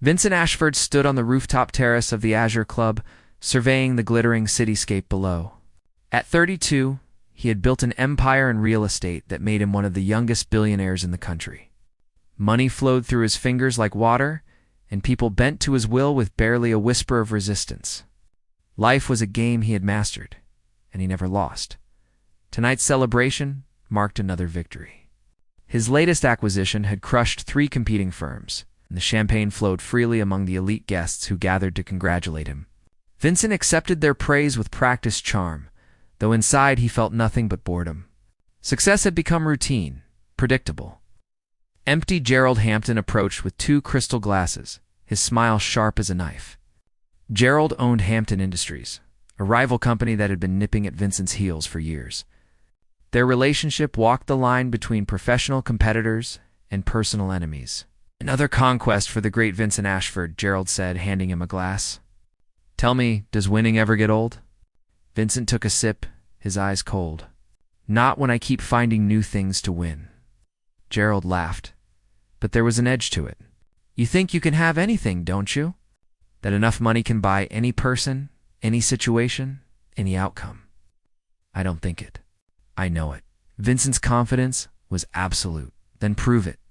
Vincent Ashford stood on the rooftop terrace of the Azure Club, surveying the glittering cityscape below. At 32, he had built an empire in real estate that made him one of the youngest billionaires in the country. Money flowed through his fingers like water, and people bent to his will with barely a whisper of resistance. Life was a game he had mastered, and he never lost. Tonight's celebration marked another victory. His latest acquisition had crushed 3 competing firms, and the champagne flowed freely among the elite guests who gathered to congratulate him. Vincent accepted their praise with practiced charm, though inside he felt nothing but boredom. Success had become routine, predictable. Empty Gerald Hampton approached with 2 crystal glasses, his smile sharp as a knife. Gerald owned Hampton Industries, a rival company that had been nipping at Vincent's heels for years. Their relationship walked the line between professional competitors and personal enemies. "Another conquest for the great Vincent Ashford," Gerald said, handing him a glass. "Tell me, does winning ever get old?" Vincent took a sip, his eyes cold. "Not when I keep finding new things to win." Gerald laughed, but there was an edge to it. "You think you can have anything, don't you? That enough money can buy any person, any situation, any outcome?" "I don't think it. I know it." Vincent's confidence was absolute. "Then prove it."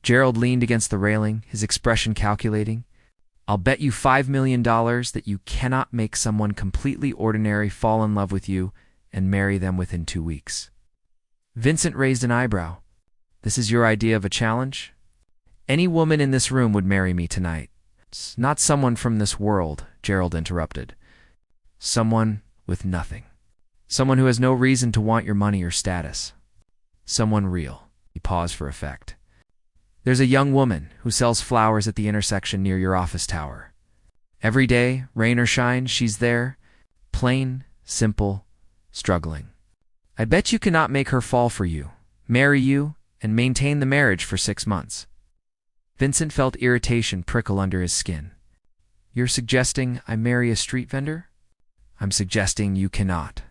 Gerald leaned against the railing, his expression calculating. "I'll bet you $5 million that you cannot make someone completely ordinary fall in love with you and marry them within 2 weeks." Vincent raised an eyebrow. "This is your idea of a challenge?" "Any woman in this room would marry me tonight." "Not someone from this world," Gerald interrupted. "Someone with nothing. Someone who has no reason to want your money or status. Someone real." He paused for effect. "There's a young woman who sells flowers at the intersection near your office tower. Every day, rain or shine, she's there, plain, simple, struggling. I bet you cannot make her fall for you, marry you, and maintain the marriage for 6 months." Vincent felt irritation prickle under his skin. "You're suggesting I marry a street vendor?" "I'm suggesting you cannot."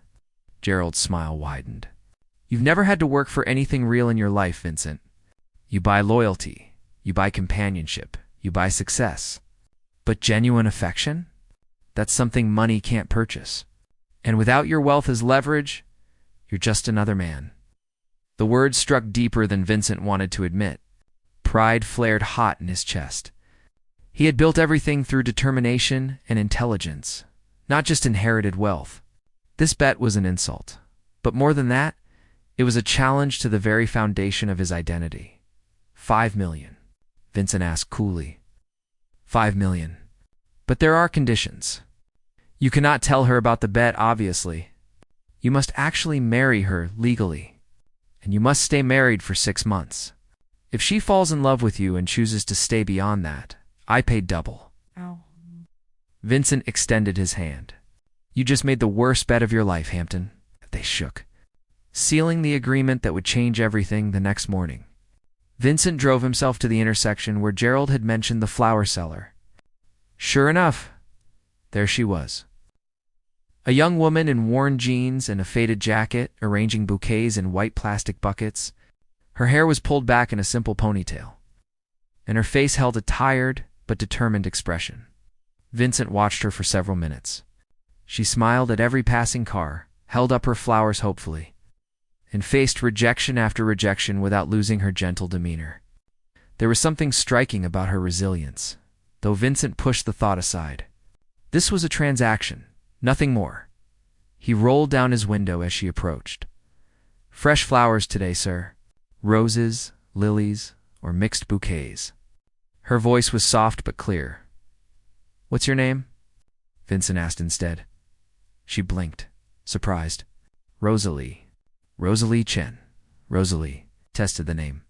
Gerald's smile widened. "You've never had to work for anything real in your life, Vincent. You buy loyalty, you buy companionship, you buy success. But genuine affection? That's something money can't purchase. And without your wealth as leverage, you're just another man." The words struck deeper than Vincent wanted to admit. Pride flared hot in his chest. He had built everything through determination and intelligence, not just inherited wealth. This bet was an insult. But more than that, it was a challenge to the very foundation of his identity. $5 million, Vincent asked coolly. $5 million. But there are conditions. You cannot tell her about the bet, obviously. You must actually marry her legally. And you must stay married for 6 months. If she falls in love with you and chooses to stay beyond that, I pay double. Ow. Vincent extended his hand. "You just made the worst bet of your life, Hampton." They shook, sealing the agreement that would change everything the next morning. Vincent drove himself to the intersection where Gerald had mentioned the flower seller. Sure enough, there she was. A young woman in worn jeans and a faded jacket, arranging bouquets in white plastic buckets. Her hair was pulled back in a simple ponytail, and her face held a tired but determined expression. Vincent watched her for several minutes. She smiled at every passing car, held up her flowers hopefully, and faced rejection after rejection without losing her gentle demeanor. There was something striking about her resilience, though Vincent pushed the thought aside. This was a transaction, nothing more. He rolled down his window as she approached. "Fresh flowers today, sir. Roses, lilies, or mixed bouquets." Her voice was soft but clear. "What's your name?" Vincent asked instead. She blinked, surprised. "Rosalie. Rosalie Chen." Rosalie tested the name.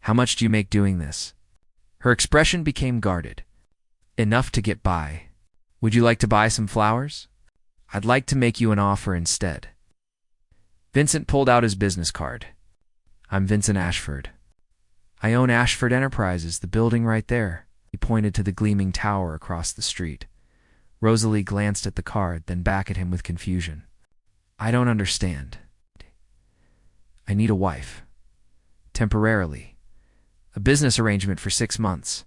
"How much do you make doing this?" Her expression became guarded. "Enough to get by. Would you like to buy some flowers? I'd like to make you an offer instead." Vincent pulled out his business card. "I'm Vincent Ashford. I own Ashford Enterprises, the building right there." He pointed to the gleaming tower across the street. Rosalie glanced at the card, then back at him with confusion. "I don't understand." "I need a wife. Temporarily. A business arrangement for 6 months.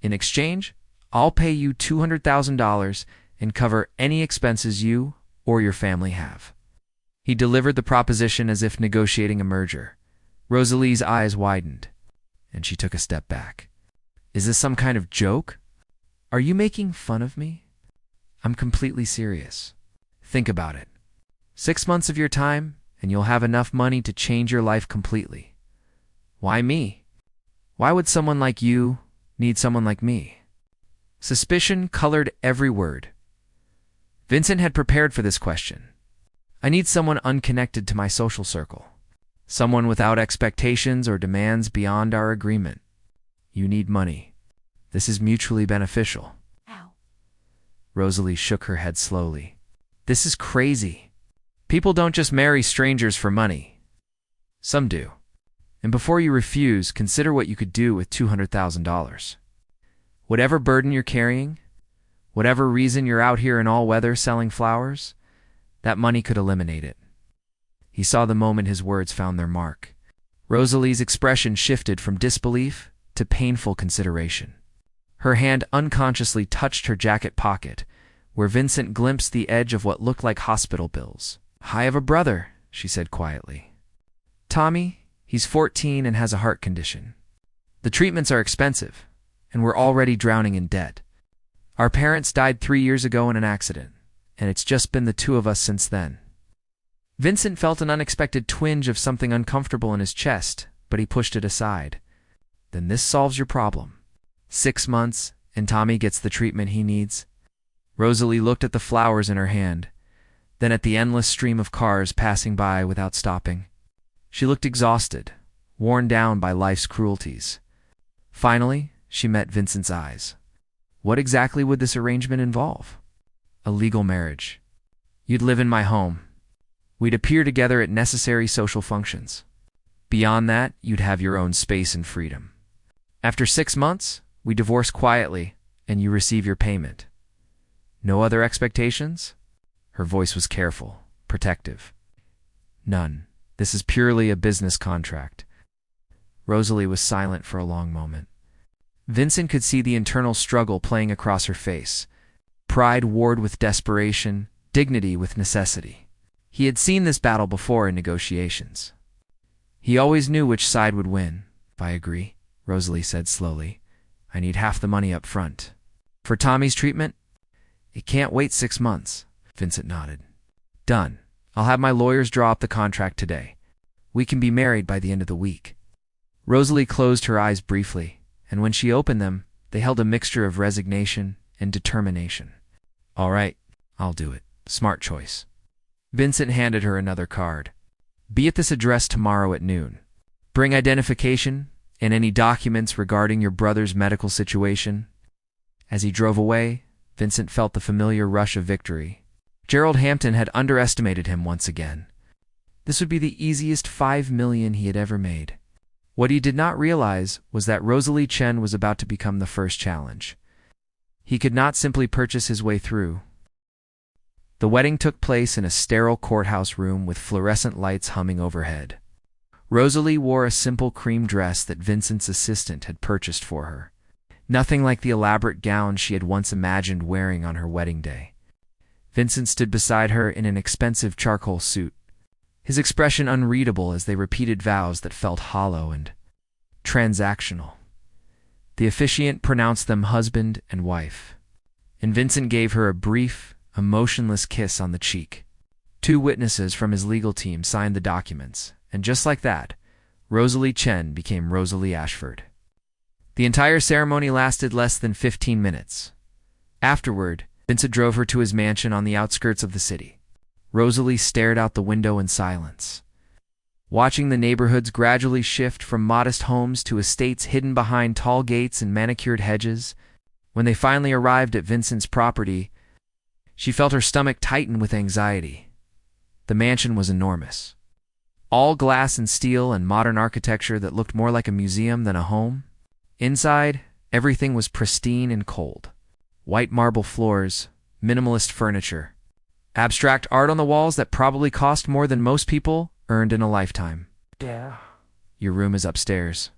In exchange, I'll pay you $200,000 and cover any expenses you or your family have." He delivered the proposition as if negotiating a merger. Rosalie's eyes widened, and she took a step back. "Is this some kind of joke? Are you making fun of me? I'm completely serious. Think about it. 6 months of your time, and you'll have enough money to change your life completely. Why me? Why would someone like you need someone like me?" Suspicion colored every word. Vincent had prepared for this question. "I need someone unconnected to my social circle. Someone without expectations or demands beyond our agreement. You need money. This is mutually beneficial." Ow. Rosalie shook her head slowly. "This is crazy. People don't just marry strangers for money. Some do. And before you refuse, consider what you could do with $200,000. Whatever burden you're carrying, whatever reason you're out here in all weather selling flowers, that money could eliminate it." He saw the moment his words found their mark. Rosalie's expression shifted from disbelief to painful consideration. Her hand unconsciously touched her jacket pocket, where Vincent glimpsed the edge of what looked like hospital bills. "I have a brother," she said quietly. "Tommy, he's 14 and has a heart condition. The treatments are expensive, and we're already drowning in debt. Our parents died 3 years ago in an accident, and it's just been the two of us since then." Vincent felt an unexpected twinge of something uncomfortable in his chest, but he pushed it aside. "Then this solves your problem. 6 months, and Tommy gets the treatment he needs." Rosalie looked at the flowers in her hand, then at the endless stream of cars passing by without stopping. She looked exhausted, worn down by life's cruelties. Finally, she met Vincent's eyes. "What exactly would this arrangement involve?" "A legal marriage. You'd live in my home. We'd appear together at necessary social functions. Beyond that, you'd have your own space and freedom. After 6 months, we divorce quietly, and you receive your payment. No other expectations?" Her voice was careful, protective. "None. This is purely a business contract." Rosalie was silent for a long moment. Vincent could see the internal struggle playing across her face. Pride warred with desperation, dignity with necessity. He had seen this battle before in negotiations. He always knew which side would win. "I agree," Rosalie said slowly. "I need half the money up front. For Tommy's treatment, it can't wait 6 months." Vincent nodded. "Done. I'll have my lawyers draw up the contract today. We can be married by the end of the week." Rosalie closed her eyes briefly, and when she opened them, they held a mixture of resignation and determination. "All right, I'll do it. Smart choice." Vincent handed her another card. "Be at this address tomorrow at noon. Bring identification and any documents regarding your brother's medical situation." As he drove away, Vincent felt the familiar rush of victory. Gerald Hampton had underestimated him once again. This would be the easiest $5 million he had ever made. What he did not realize was that Rosalie Chen was about to become the first challenge. He could not simply purchase his way through. The wedding took place in a sterile courthouse room with fluorescent lights humming overhead. Rosalie wore a simple cream dress that Vincent's assistant had purchased for her. Nothing like the elaborate gown she had once imagined wearing on her wedding day. Vincent stood beside her in an expensive charcoal suit, his expression unreadable as they repeated vows that felt hollow and transactional. The officiant pronounced them husband and wife, and Vincent gave her a brief, emotionless kiss on the cheek. 2 witnesses from his legal team signed the documents, and just like that, Rosalie Chen became Rosalie Ashford. The entire ceremony lasted less than 15 minutes. Afterward, Vincent drove her to his mansion on the outskirts of the city. Rosalie stared out the window in silence, watching the neighborhoods gradually shift from modest homes to estates hidden behind tall gates and manicured hedges. When they finally arrived at Vincent's property, she felt her stomach tighten with anxiety. The mansion was enormous. All glass and steel and modern architecture that looked more like a museum than a home. Inside, everything was pristine and cold. White marble floors, minimalist furniture, abstract art on the walls that probably cost more than most people earned in a lifetime. "Yeah." "Your room is upstairs.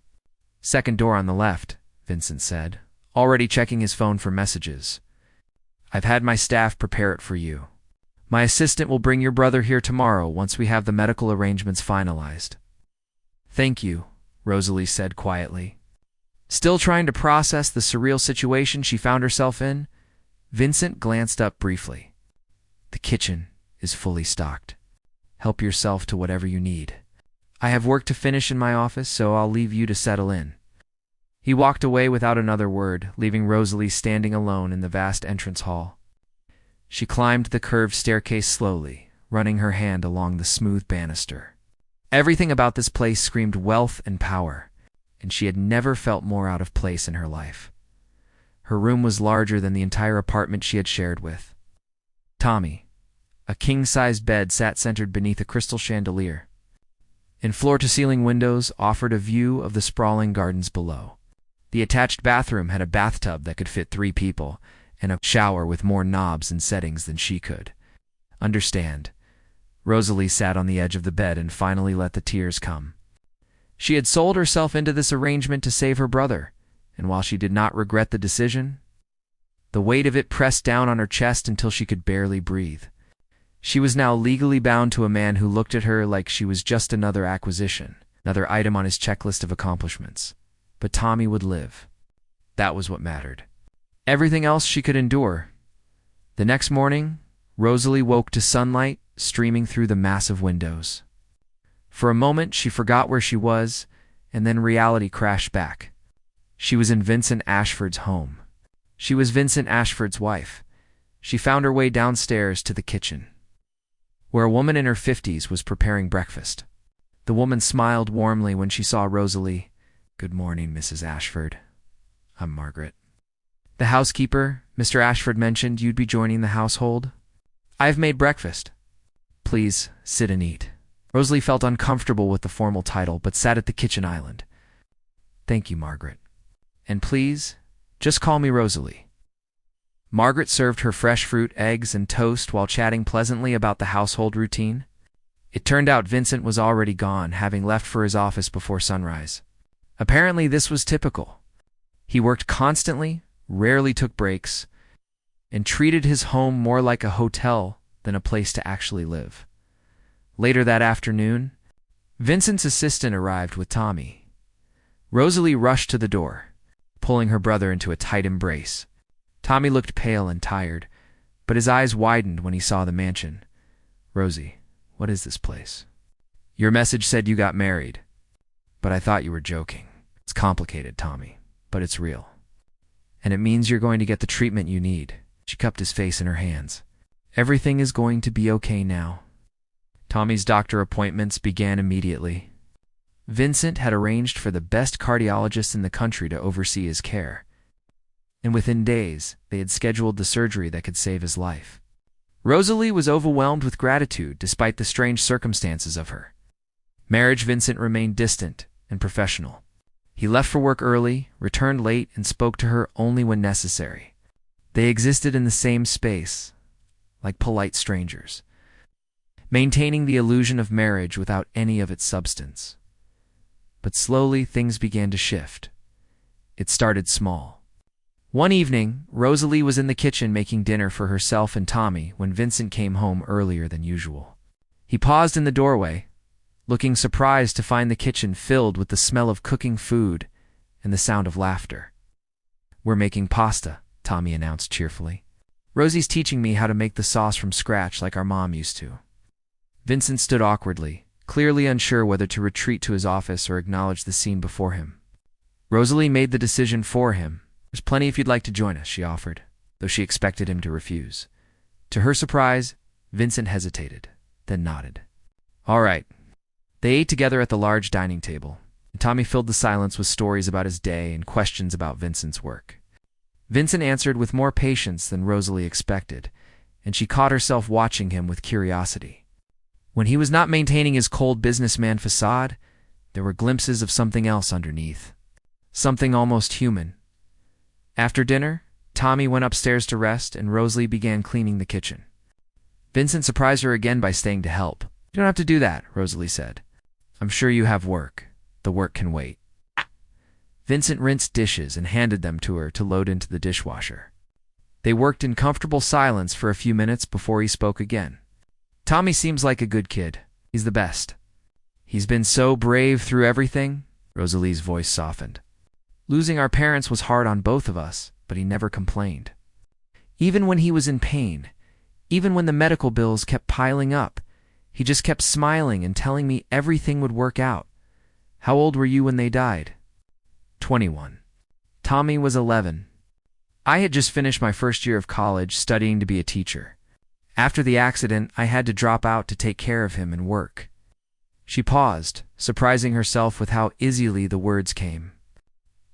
Second door on the left," Vincent said, already checking his phone for messages. "I've had my staff prepare it for you. My assistant will bring your brother here tomorrow once we have the medical arrangements finalized." "Thank you," Rosalie said quietly. Still trying to process the surreal situation she found herself in, Vincent glanced up briefly. "The kitchen is fully stocked. Help yourself to whatever you need. I have work to finish in my office, so I'll leave you to settle in." He walked away without another word, leaving Rosalie standing alone in the vast entrance hall. She climbed the curved staircase slowly, running her hand along the smooth banister. Everything about this place screamed wealth and power, and she had never felt more out of place in her life. Her room was larger than the entire apartment she had shared with Tommy. A king-sized bed sat centered beneath a crystal chandelier, and floor-to-ceiling windows offered a view of the sprawling gardens below. The attached bathroom had a bathtub that could fit 3 people, and a shower with more knobs and settings than she could understand. Rosalie sat on the edge of the bed and finally let the tears come. She had sold herself into this arrangement to save her brother, and while she did not regret the decision, the weight of it pressed down on her chest until she could barely breathe. She was now legally bound to a man who looked at her like she was just another acquisition, another item on his checklist of accomplishments. But Tommy would live. That was what mattered. Everything else she could endure. The next morning, Rosalie woke to sunlight streaming through the massive windows. For a moment, she forgot where she was, and then reality crashed back. She was in Vincent Ashford's home. She was Vincent Ashford's wife. She found her way downstairs to the kitchen, where a woman in her 50s was preparing breakfast. The woman smiled warmly when she saw Rosalie. "Good morning, Mrs. Ashford. I'm Margaret." "The housekeeper, Mr. Ashford mentioned you'd be joining the household. I've made breakfast. Please, sit and eat." Rosalie felt uncomfortable with the formal title, but sat at the kitchen island. "Thank you, Margaret. And please, just call me Rosalie." Margaret served her fresh fruit, eggs, and toast while chatting pleasantly about the household routine. It turned out Vincent was already gone, having left for his office before sunrise. Apparently, this was typical. He worked constantly, rarely took breaks, and treated his home more like a hotel than a place to actually live. Later that afternoon, Vincent's assistant arrived with Tommy. Rosalie rushed to the door, pulling her brother into a tight embrace. Tommy looked pale and tired, but his eyes widened when he saw the mansion. "Rosie, what is this place? Your message said you got married, but I thought you were joking." "It's complicated, Tommy, but it's real. And it means you're going to get the treatment you need." She cupped his face in her hands. "Everything is going to be okay now." Tommy's doctor appointments began immediately. Vincent had arranged for the best cardiologist in the country to oversee his care, and within days, they had scheduled the surgery that could save his life. Rosalie was overwhelmed with gratitude despite the strange circumstances of her marriage. Vincent remained distant and professional. He left for work early, returned late, and spoke to her only when necessary. They existed in the same space, like polite strangers, maintaining the illusion of marriage without any of its substance. But slowly, things began to shift. It started small. One evening, Rosalie was in the kitchen making dinner for herself and Tommy when Vincent came home earlier than usual. He paused in the doorway, looking surprised to find the kitchen filled with the smell of cooking food and the sound of laughter. "We're making pasta," Tommy announced cheerfully. "Rosie's teaching me how to make the sauce from scratch like our mom used to." Vincent stood awkwardly, clearly unsure whether to retreat to his office or acknowledge the scene before him. Rosalie made the decision for him. "There's plenty if you'd like to join us," she offered, though she expected him to refuse. To her surprise, Vincent hesitated, then nodded. "All right." They ate together at the large dining table, and Tommy filled the silence with stories about his day and questions about Vincent's work. Vincent answered with more patience than Rosalie expected, and she caught herself watching him with curiosity. When he was not maintaining his cold businessman facade, there were glimpses of something else underneath, something almost human. After dinner, Tommy went upstairs to rest, and Rosalie began cleaning the kitchen. Vincent surprised her again by staying to help. "You don't have to do that," Rosalie said. "I'm sure you have work. The work can wait." Vincent rinsed dishes and handed them to her to load into the dishwasher. They worked in comfortable silence for a few minutes before he spoke again. "Tommy seems like a good kid. He's the best. He's been so brave through everything." Rosalie's voice softened. "Losing our parents was hard on both of us, but he never complained. Even when he was in pain, even when the medical bills kept piling up, he just kept smiling and telling me everything would work out." "How old were you when they died?" 21. Tommy was 11. I had just finished my first year of college studying to be a teacher. After the accident, I had to drop out to take care of him and work. She paused, surprising herself with how easily the words came.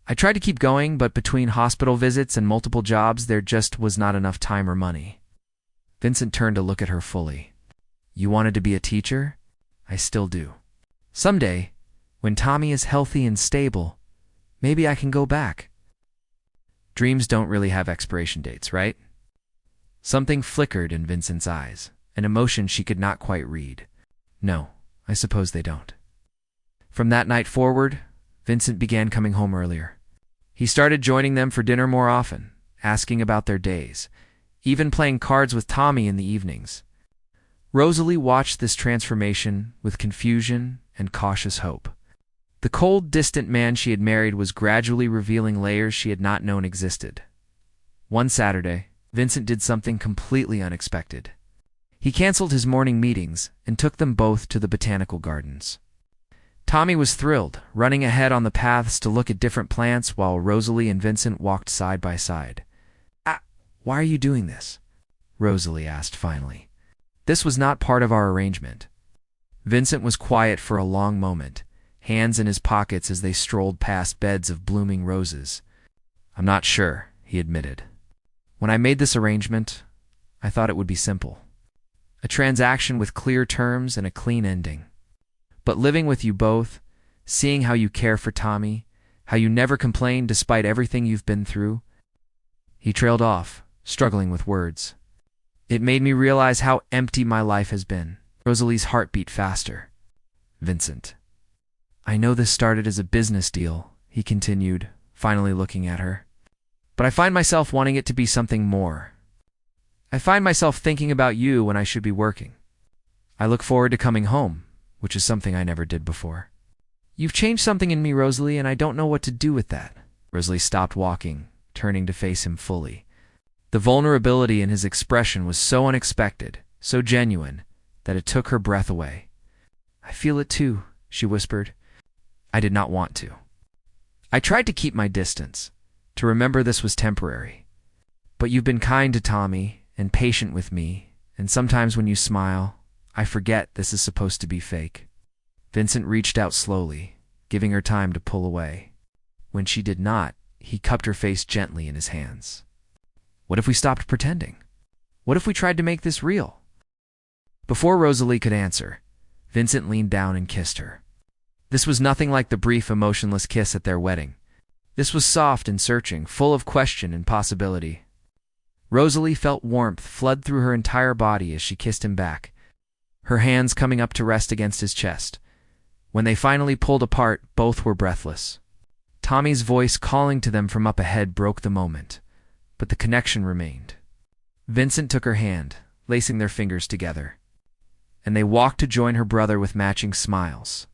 "I tried to keep going, but between hospital visits and multiple jobs, there just was not enough time or money." Vincent turned to look at her fully. "You wanted to be a teacher?" "I still do. Someday, when Tommy is healthy and stable, maybe I can go back." Dreams don't really have expiration dates, right? Something flickered in Vincent's eyes, an emotion she could not quite read. "No, I suppose they don't." From that night forward, Vincent began coming home earlier. He started joining them for dinner more often, asking about their days, even playing cards with Tommy in the evenings. Rosalie watched this transformation with confusion and cautious hope. The cold, distant man she had married was gradually revealing layers she had not known existed. One Saturday, Vincent did something completely unexpected. He canceled his morning meetings and took them both to the botanical gardens. Tommy was thrilled, running ahead on the paths to look at different plants while Rosalie and Vincent walked side by side. Why are you doing this?" Rosalie asked finally. "This was not part of our arrangement." Vincent was quiet for a long moment, hands in his pockets as they strolled past beds of blooming roses. "I'm not sure," he admitted. "When I made this arrangement, I thought it would be simple. A transaction with clear terms and a clean ending. But living with you both, seeing how you care for Tommy, how you never complain despite everything you've been through." He trailed off, struggling with words. "It made me realize how empty my life has been." Rosalie's heart beat faster. "Vincent, I know this started as a business deal," he continued, finally looking at her. "But I find myself wanting it to be something more. I find myself thinking about you when I should be working. I look forward to coming home, which is something I never did before." "You've changed something in me, Rosalie, and I don't know what to do with that." Rosalie stopped walking, turning to face him fully. The vulnerability in his expression was so unexpected, so genuine, that it took her breath away. "I feel it too," she whispered. "I did not want to. I tried to keep my distance, to remember this was temporary. But you've been kind to Tommy and patient with me, and sometimes when you smile, I forget this is supposed to be fake." Vincent reached out slowly, giving her time to pull away. When she did not, he cupped her face gently in his hands. "What if we stopped pretending? What if we tried to make this real?" Before Rosalie could answer, Vincent leaned down and kissed her. This was nothing like the brief, emotionless kiss at their wedding. This was soft and searching, full of question and possibility. Rosalie felt warmth flood through her entire body as she kissed him back, her hands coming up to rest against his chest. When they finally pulled apart, both were breathless. Tommy's voice calling to them from up ahead broke the moment, but the connection remained. Vincent took her hand, lacing their fingers together, and they walked to join her brother with matching smiles.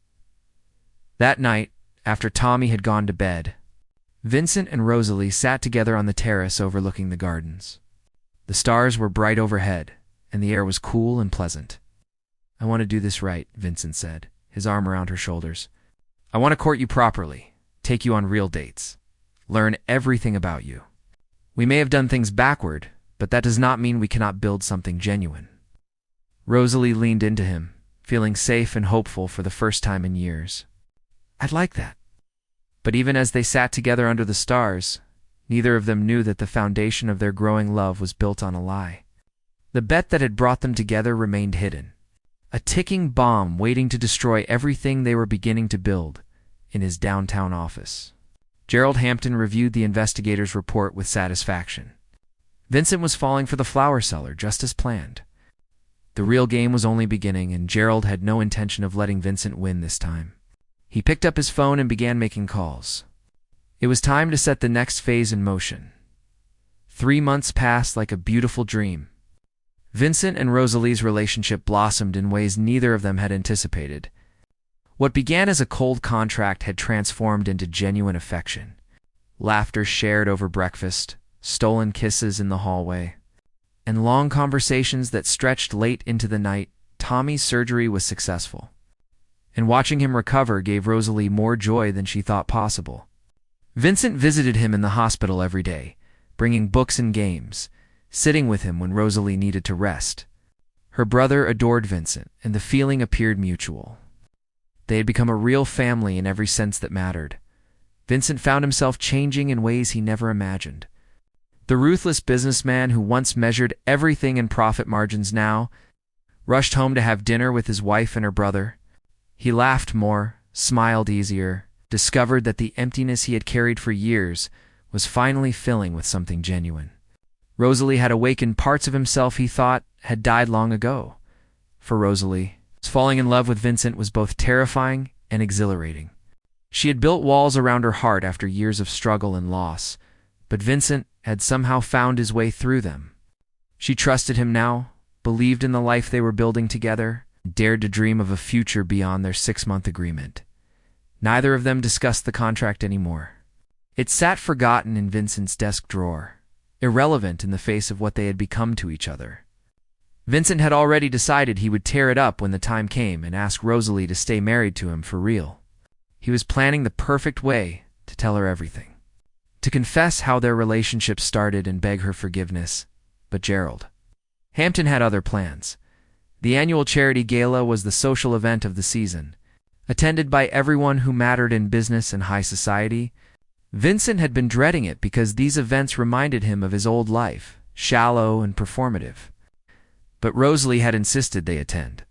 That night, after Tommy had gone to bed, Vincent and Rosalie sat together on the terrace overlooking the gardens. The stars were bright overhead, and the air was cool and pleasant. "I want to do this right," Vincent said, his arm around her shoulders. "I want to court you properly, take you on real dates, learn everything about you. We may have done things backward, but that does not mean we cannot build something genuine." Rosalie leaned into him, feeling safe and hopeful for the first time in years. "I'd like that." But even as they sat together under the stars, neither of them knew that the foundation of their growing love was built on a lie. The bet that had brought them together remained hidden, a ticking bomb waiting to destroy everything they were beginning to build in his downtown office. Gerald Hampton reviewed the investigator's report with satisfaction. Vincent was falling for the flower seller, just as planned. The real game was only beginning, and Gerald had no intention of letting Vincent win this time. He picked up his phone and began making calls. It was time to set the next phase in motion. 3 months passed like a beautiful dream. Vincent and Rosalie's relationship blossomed in ways neither of them had anticipated. What began as a cold contract had transformed into genuine affection. Laughter shared over breakfast, stolen kisses in the hallway, and long conversations that stretched late into the night. Tommy's surgery was successful, and watching him recover gave Rosalie more joy than she thought possible. Vincent visited him in the hospital every day, bringing books and games, sitting with him when Rosalie needed to rest. Her brother adored Vincent, and the feeling appeared mutual. They had become a real family in every sense that mattered. Vincent found himself changing in ways he never imagined. The ruthless businessman who once measured everything in profit margins now rushed home to have dinner with his wife and her brother. He laughed more, smiled easier, discovered that the emptiness he had carried for years was finally filling with something genuine. Rosalie had awakened parts of himself he thought had died long ago. For Rosalie, falling in love with Vincent was both terrifying and exhilarating. She had built walls around her heart after years of struggle and loss, but Vincent had somehow found his way through them. She trusted him now, believed in the life they were building together, and dared to dream of a future beyond their 6-month agreement. Neither of them discussed the contract anymore. It sat forgotten in Vincent's desk drawer, irrelevant in the face of what they had become to each other. Vincent had already decided he would tear it up when the time came and ask Rosalie to stay married to him for real. He was planning the perfect way to tell her everything, to confess how their relationship started and beg her forgiveness. But Gerald Hampton had other plans. The annual charity gala was the social event of the season, attended by everyone who mattered in business and high society. Vincent had been dreading it because these events reminded him of his old life, shallow and performative. But Rosalie had insisted they attend.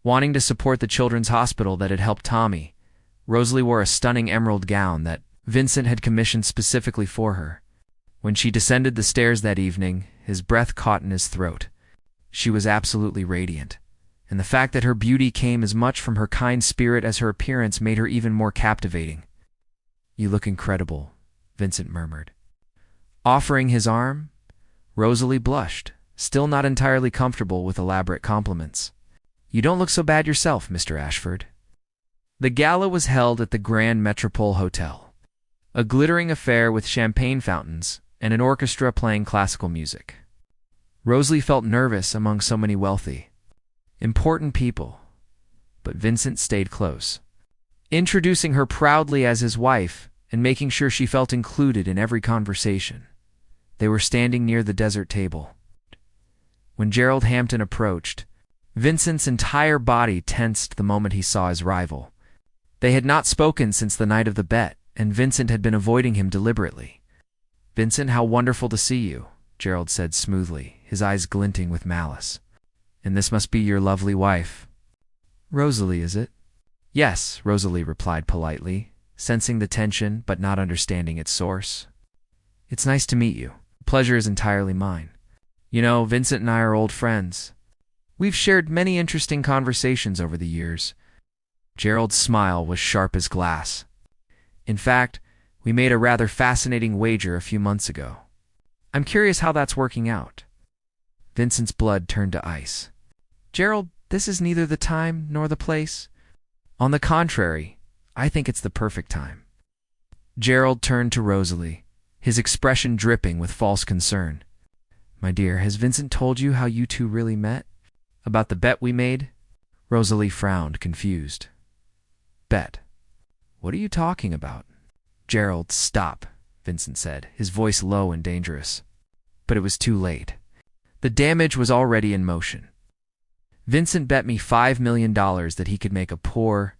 Wanting to support the children's hospital that had helped Tommy, Rosalie wore a stunning emerald gown that Vincent had commissioned specifically for her. When she descended the stairs that evening, his breath caught in his throat. She was absolutely radiant, and the fact that her beauty came as much from her kind spirit as her appearance made her even more captivating. "You look incredible," Vincent murmured. Offering his arm, Rosalie blushed, still not entirely comfortable with elaborate compliments. "You don't look so bad yourself, Mr. Ashford." The gala was held at the Grand Metropole Hotel, a glittering affair with champagne fountains and an orchestra playing classical music. Rosalie felt nervous among so many wealthy, important people, but Vincent stayed close, introducing her proudly as his wife and making sure she felt included in every conversation. They were standing near the dessert table. When Gerald Hampton approached, Vincent's entire body tensed the moment he saw his rival. They had not spoken since the night of the bet, and Vincent had been avoiding him deliberately. "Vincent, how wonderful to see you," Gerald said smoothly, his eyes glinting with malice. "And this must be your lovely wife." "Rosalie, is it?" "Yes," Rosalie replied politely, sensing the tension but not understanding its source. "It's nice to meet you. The pleasure is entirely mine. You know, Vincent and I are old friends. We've shared many interesting conversations over the years." Gerald's smile was sharp as glass. "In fact, we made a rather fascinating wager a few months ago. I'm curious how that's working out." Vincent's blood turned to ice. "Gerald, this is neither the time nor the place. On the contrary, I think it's the perfect time." Gerald turned to Rosalie, his expression dripping with false concern. "My dear, has Vincent told you how you two really met? About the bet we made?" Rosalie frowned, confused. "Bet? What are you talking about?" "Gerald, stop," Vincent said, his voice low and dangerous. But it was too late. The damage was already in motion. "Vincent bet me $5 million that he could make a poor,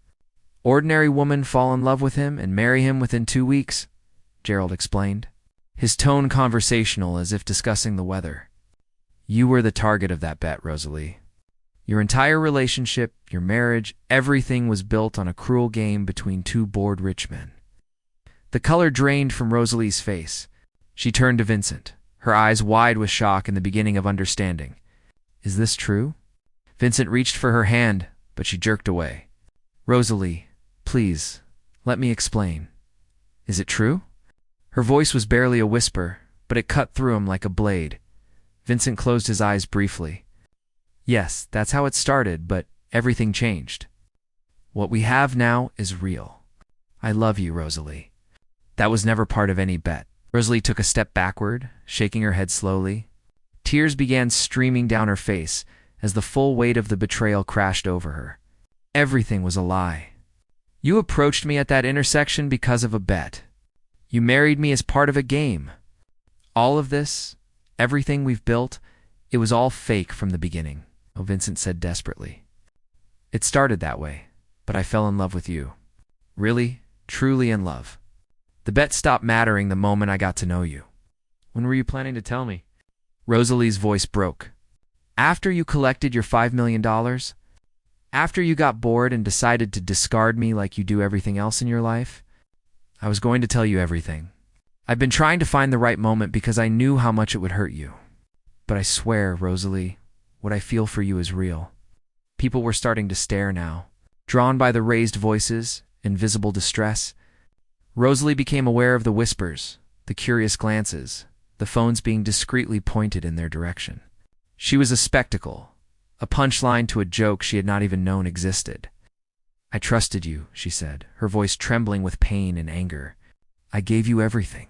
ordinary woman fall in love with him and marry him within 2 weeks," Gerald explained, his tone conversational as if discussing the weather. "You were the target of that bet, Rosalie. Your entire relationship, your marriage, everything was built on a cruel game between two bored rich men." The color drained from Rosalie's face. She turned to Vincent, her eyes wide with shock and the beginning of understanding. "Is this true?" Vincent reached for her hand, but she jerked away. "Rosalie, please, let me explain." Is it true? Her voice was barely a whisper, but it cut through him like a blade. Vincent closed his eyes briefly. Yes, that's how it started, but everything changed. What we have now is real. I love you, Rosalie. That was never part of any bet. Rosalie took a step backward, shaking her head slowly. Tears began streaming down her face as the full weight of the betrayal crashed over her. Everything was a lie. You approached me at that intersection because of a bet. You married me as part of a game. All of this, everything we've built, it was all fake from the beginning, Vincent said desperately. It started that way, but I fell in love with you. Really, truly in love. The bet stopped mattering the moment I got to know you. When were you planning to tell me? Rosalie's voice broke. After you collected your $5 million? After you got bored and decided to discard me like you do everything else in your life? I was going to tell you everything. I've been trying to find the right moment because I knew how much it would hurt you. But I swear, Rosalie, what I feel for you is real. People were starting to stare now, drawn by the raised voices, invisible distress. Rosalie became aware of the whispers, the curious glances, the phones being discreetly pointed in their direction. She was a spectacle, a punchline to a joke she had not even known existed. I trusted you, she said, her voice trembling with pain and anger. I gave you everything.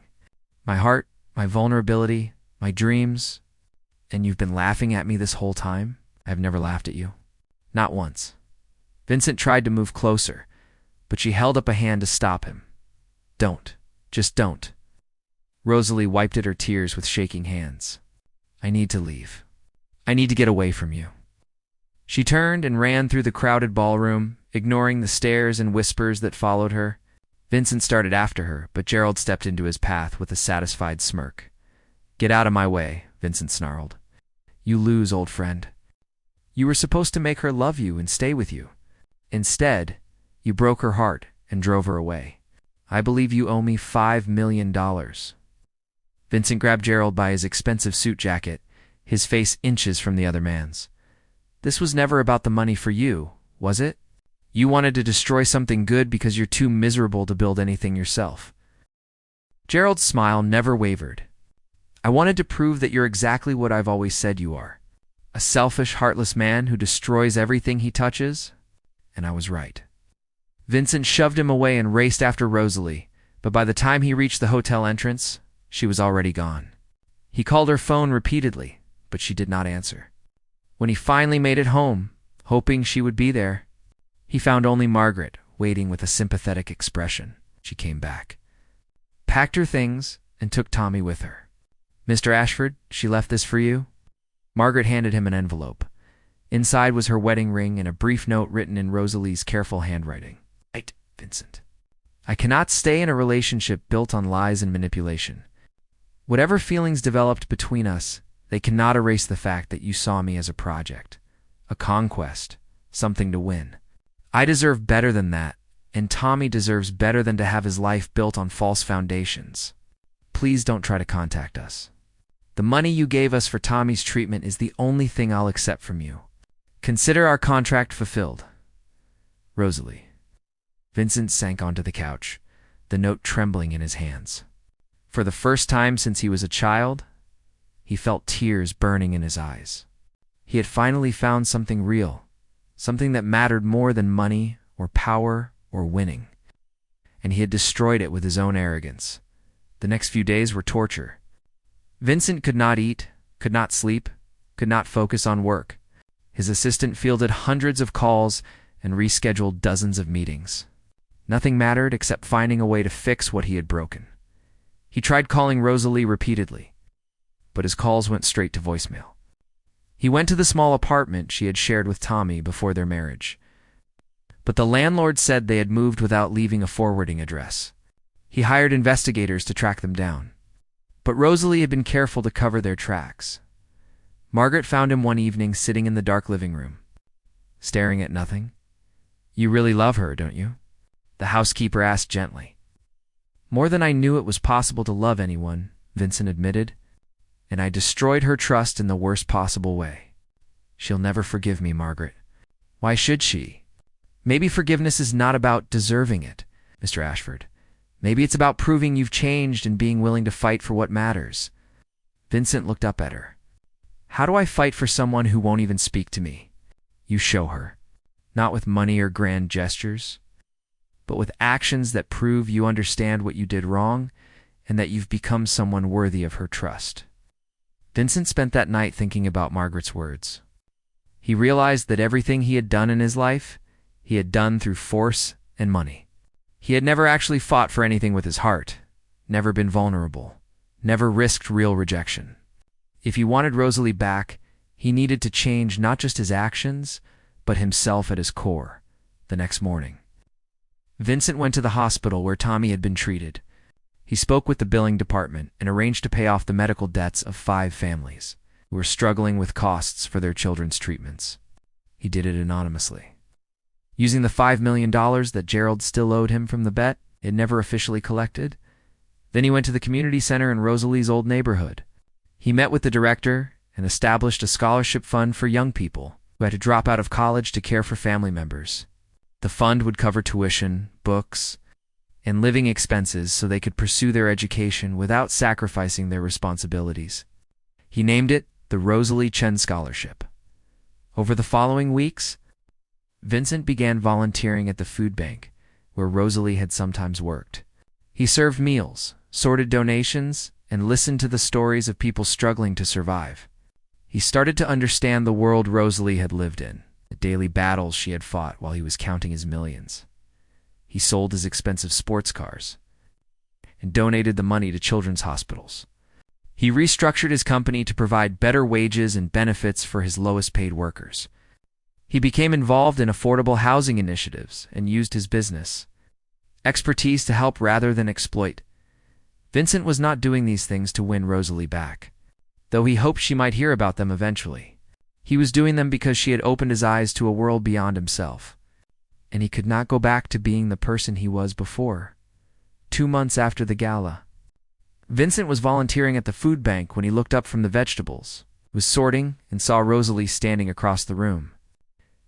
My heart, my vulnerability, my dreams. And you've been laughing at me this whole time? I've never laughed at you. Not once. Vincent tried to move closer, but she held up a hand to stop him. Don't. Just don't. Rosalie wiped at her tears with shaking hands. I need to leave. I need to get away from you. She turned and ran through the crowded ballroom, ignoring the stares and whispers that followed her. Vincent started after her, but Gerald stepped into his path with a satisfied smirk. Get out of my way, Vincent snarled. You lose, old friend. You were supposed to make her love you and stay with you. Instead, you broke her heart and drove her away. I believe you owe me $5 million. Vincent grabbed Gerald by his expensive suit jacket, his face inches from the other man's. This was never about the money for you, was it? You wanted to destroy something good because you're too miserable to build anything yourself. Gerald's smile never wavered. I wanted to prove that you're exactly what I've always said you are. A selfish, heartless man who destroys everything he touches. And I was right. Vincent shoved him away and raced after Rosalie, but by the time he reached the hotel entrance, she was already gone. He called her phone repeatedly, but she did not answer. When he finally made it home, hoping she would be there, he found only Margaret, waiting with a sympathetic expression. She came back, packed her things, and took Tommy with her. Mr. Ashford, she left this for you. Margaret handed him an envelope. Inside was her wedding ring and a brief note written in Rosalie's careful handwriting. Right, Vincent. I cannot stay in a relationship built on lies and manipulation. Whatever feelings developed between us, they cannot erase the fact that you saw me as a project, a conquest, something to win. I deserve better than that, and Tommy deserves better than to have his life built on false foundations. Please don't try to contact us. The money you gave us for Tommy's treatment is the only thing I'll accept from you. Consider our contract fulfilled. Rosalie. Vincent sank onto the couch, the note trembling in his hands. For the first time since he was a child, he felt tears burning in his eyes. He had finally found something real, something that mattered more than money or power or winning. And he had destroyed it with his own arrogance. The next few days were torture. Vincent could not eat, could not sleep, could not focus on work. His assistant fielded hundreds of calls and rescheduled dozens of meetings. Nothing mattered except finding a way to fix what he had broken. He tried calling Rosalie repeatedly, but his calls went straight to voicemail. He went to the small apartment she had shared with Tommy before their marriage, but the landlord said they had moved without leaving a forwarding address. He hired investigators to track them down, but Rosalie had been careful to cover their tracks. Margaret found him one evening sitting in the dark living room, staring at nothing. You really love her, don't you? The housekeeper asked gently. More than I knew it was possible to love anyone, Vincent admitted, and I destroyed her trust in the worst possible way. She'll never forgive me, Margaret. Why should she? Maybe forgiveness is not about deserving it, Mr. Ashford. Maybe it's about proving you've changed and being willing to fight for what matters. Vincent looked up at her. How do I fight for someone who won't even speak to me? You show her. Not with money or grand gestures, but with actions that prove you understand what you did wrong and that you've become someone worthy of her trust. Vincent spent that night thinking about Margaret's words. He realized that everything he had done in his life, he had done through force and money. He had never actually fought for anything with his heart, never been vulnerable, never risked real rejection. If he wanted Rosalie back, he needed to change not just his actions, but himself at his core. The next morning, Vincent went to the hospital where Tommy had been treated. He spoke with the billing department and arranged to pay off the medical debts of 5 families who were struggling with costs for their children's treatments. He did it anonymously. Using the $5 million that Gerald still owed him from the bet it never officially collected. Then he went to the community center in Rosalie's old neighborhood. He met with the director and established a scholarship fund for young people who had to drop out of college to care for family members. The fund would cover tuition, books, and living expenses so they could pursue their education without sacrificing their responsibilities. He named it the Rosalie Chen Scholarship. Over the following weeks, Vincent began volunteering at the food bank, where Rosalie had sometimes worked. He served meals, sorted donations, and listened to the stories of people struggling to survive. He started to understand the world Rosalie had lived in, the daily battles she had fought while he was counting his millions. He sold his expensive sports cars and donated the money to children's hospitals. He restructured his company to provide better wages and benefits for his lowest-paid workers. He became involved in affordable housing initiatives and used his business expertise to help rather than exploit. Vincent was not doing these things to win Rosalie back, though he hoped she might hear about them eventually. He was doing them because she had opened his eyes to a world beyond himself, and he could not go back to being the person he was before. 2 months after the gala, Vincent was volunteering at the food bank when he looked up from the vegetables, was sorting, and saw Rosalie standing across the room.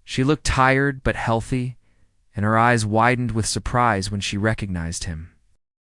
She looked tired but healthy, and her eyes widened with surprise when she recognized him.